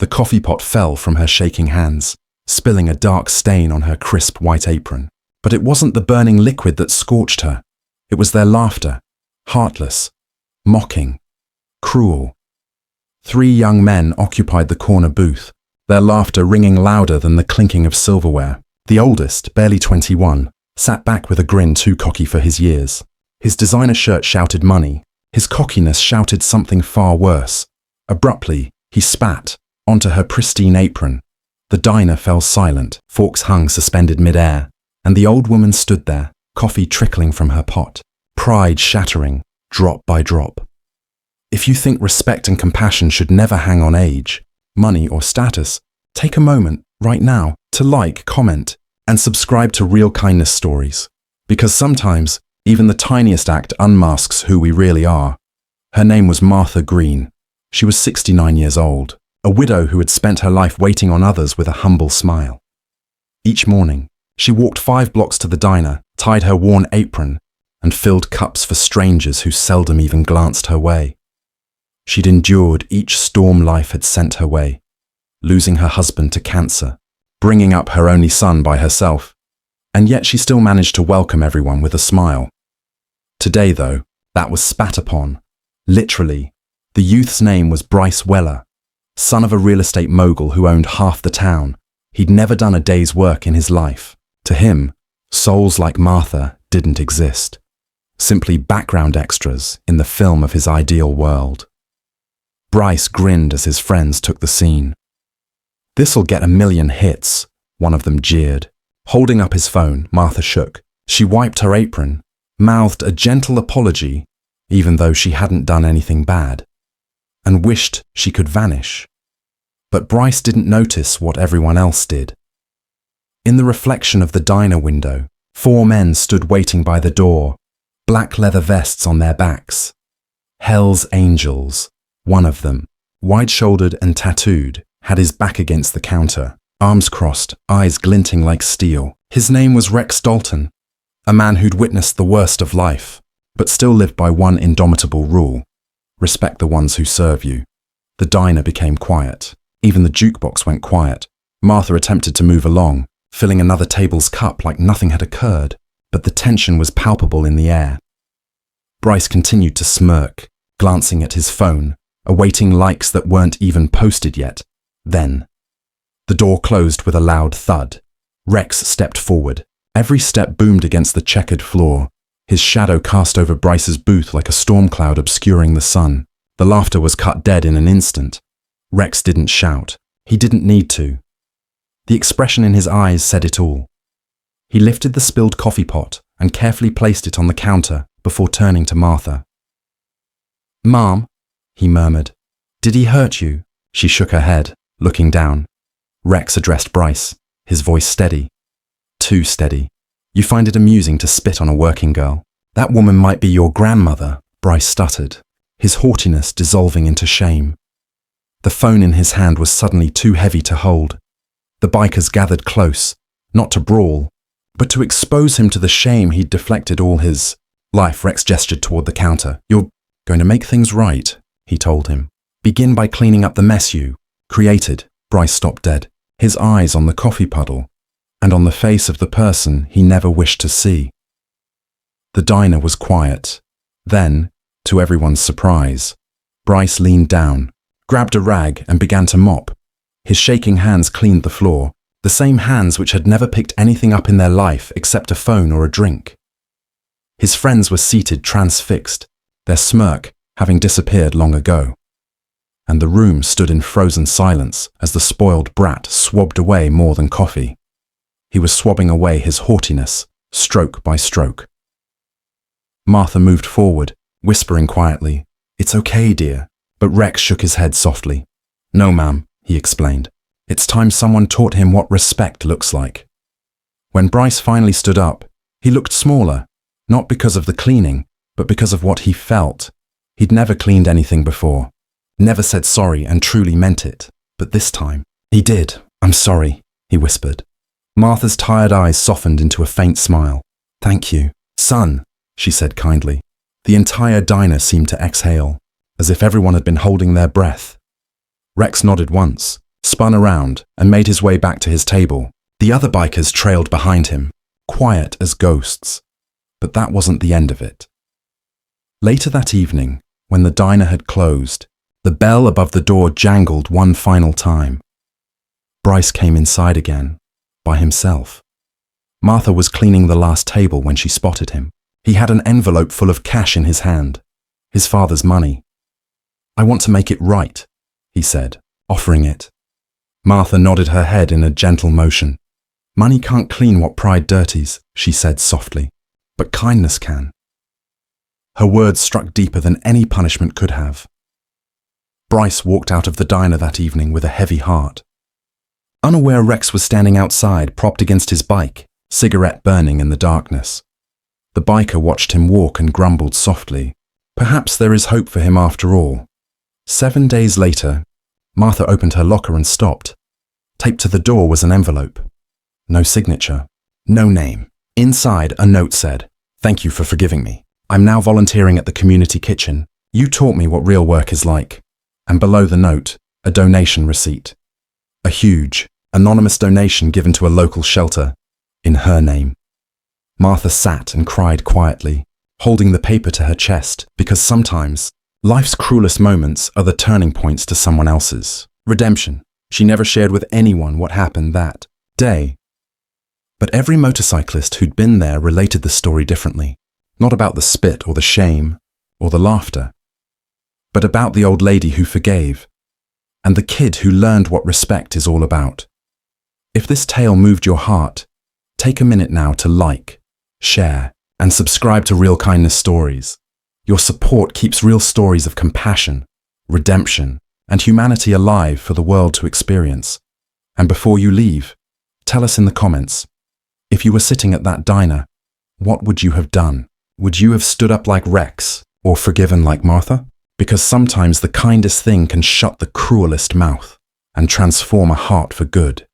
The coffee pot fell from her shaking hands, spilling a dark stain on her crisp white apron. But it wasn't the burning liquid that scorched her. It was their laughter, heartless, mocking, cruel. 3 young men occupied the corner booth, their laughter ringing louder than the clinking of silverware. The oldest, barely 21, sat back with a grin too cocky for his years. His designer shirt shouted money. His cockiness shouted something far worse. Abruptly, he spat onto her pristine apron. The diner fell silent, forks hung suspended mid-air, and the old woman stood there, coffee trickling from her pot, pride shattering, drop by drop. If you think respect and compassion should never hang on age, money, or status, take a moment, right now, to like, comment, and subscribe to Real Kindness Stories. Because sometimes, even the tiniest act unmasks who we really are. Her name was Martha Green. She was 69 years old, a widow who had spent her life waiting on others with a humble smile. Each morning, she walked 5 blocks to the diner, tied her worn apron, and filled cups for strangers who seldom even glanced her way. She'd endured each storm life had sent her way, losing her husband to cancer, bringing up her only son by herself, and yet she still managed to welcome everyone with a smile. Today, though, that was spat upon. Literally, the youth's name was Bryce Weller, son of a real estate mogul who owned half the town. He'd never done a day's work in his life. To him, souls like Martha didn't exist. Simply background extras in the film of his ideal world. Bryce grinned as his friends took the scene. "This'll get 1,000,000 hits," one of them jeered. Holding up his phone, Martha shook. She wiped her apron, mouthed a gentle apology, even though she hadn't done anything bad, and wished she could vanish. But Bryce didn't notice what everyone else did. In the reflection of the diner window, 4 men stood waiting by the door, black leather vests on their backs. Hell's Angels. One of them, wide-shouldered and tattooed, had his back against the counter, arms crossed, eyes glinting like steel. His name was Rex Dalton, a man who'd witnessed the worst of life, but still lived by one indomitable rule: respect the ones who serve you. The diner became quiet. Even the jukebox went quiet. Martha attempted to move along, filling another table's cup like nothing had occurred, but the tension was palpable in the air. Bryce continued to smirk, glancing at his phone, awaiting likes that weren't even posted yet. Then, the door closed with a loud thud. Rex stepped forward. Every step boomed against the checkered floor, his shadow cast over Bryce's booth like a storm cloud obscuring the sun. The laughter was cut dead in an instant. Rex didn't shout. He didn't need to. The expression in his eyes said it all. He lifted the spilled coffee pot and carefully placed it on the counter before turning to Martha. "Mom," he murmured. "Did he hurt you?" She shook her head, looking down. Rex addressed Bryce, his voice steady. Too steady. "You find it amusing to spit on a working girl. That woman might be your grandmother," Bryce stuttered, his haughtiness dissolving into shame. The phone in his hand was suddenly too heavy to hold. The bikers gathered close, not to brawl, but to expose him to the shame he'd deflected all his life. Rex gestured toward the counter. "You're going to make things right," he told him. "Begin by cleaning up the mess you created." Bryce stopped dead, his eyes on the coffee puddle, and on the face of the person he never wished to see. The diner was quiet. Then, to everyone's surprise, Bryce leaned down, grabbed a rag and began to mop. His shaking hands cleaned the floor, the same hands which had never picked anything up in their life except a phone or a drink. His friends were seated transfixed, their smirk having disappeared long ago. And the room stood in frozen silence as the spoiled brat swabbed away more than coffee. He was swabbing away his haughtiness, stroke by stroke. Martha moved forward, whispering quietly, "It's okay, dear." But Rex shook his head softly. "No, ma'am," he explained. "It's time someone taught him what respect looks like." When Bryce finally stood up, he looked smaller, not because of the cleaning, but because of what he felt. He'd never cleaned anything before, never said sorry and truly meant it. But this time, he did. "I'm sorry," he whispered. Martha's tired eyes softened into a faint smile. "Thank you, son," she said kindly. The entire diner seemed to exhale, as if everyone had been holding their breath. Rex nodded once, spun around and made his way back to his table. The other bikers trailed behind him, quiet as ghosts. But that wasn't the end of it. Later that evening, when the diner had closed, the bell above the door jangled one final time. Bryce came inside again, by himself. Martha was cleaning the last table when she spotted him. He had an envelope full of cash in his hand, his father's money. "I want to make it right," he said, offering it. Martha nodded her head in a gentle motion. "Money can't clean what pride dirties," she said softly, "but kindness can." Her words struck deeper than any punishment could have. Bryce walked out of the diner that evening with a heavy heart. Unaware Rex was standing outside, propped against his bike, cigarette burning in the darkness. The biker watched him walk and grumbled softly. Perhaps there is hope for him after all. 7 days later, Martha opened her locker and stopped. Taped to the door was an envelope. No signature, no name. Inside, a note said, "Thank you for forgiving me. I'm now volunteering at the community kitchen. You taught me what real work is like." And below the note, a donation receipt. A huge, anonymous donation given to a local shelter, in her name. Martha sat and cried quietly, holding the paper to her chest, because sometimes life's cruelest moments are the turning points to someone else's. Redemption. She never shared with anyone what happened that day. But every motorcyclist who'd been there related the story differently. Not about the spit or the shame or the laughter, but about the old lady who forgave and the kid who learned what respect is all about. If this tale moved your heart, take a minute now to like, share, and subscribe to Real Kindness Stories. Your support keeps real stories of compassion, redemption, and humanity alive for the world to experience. And before you leave, tell us in the comments, if you were sitting at that diner, what would you have done? Would you have stood up like Rex or forgiven like Martha? Because sometimes the kindest thing can shut the cruelest mouth and transform a heart for good.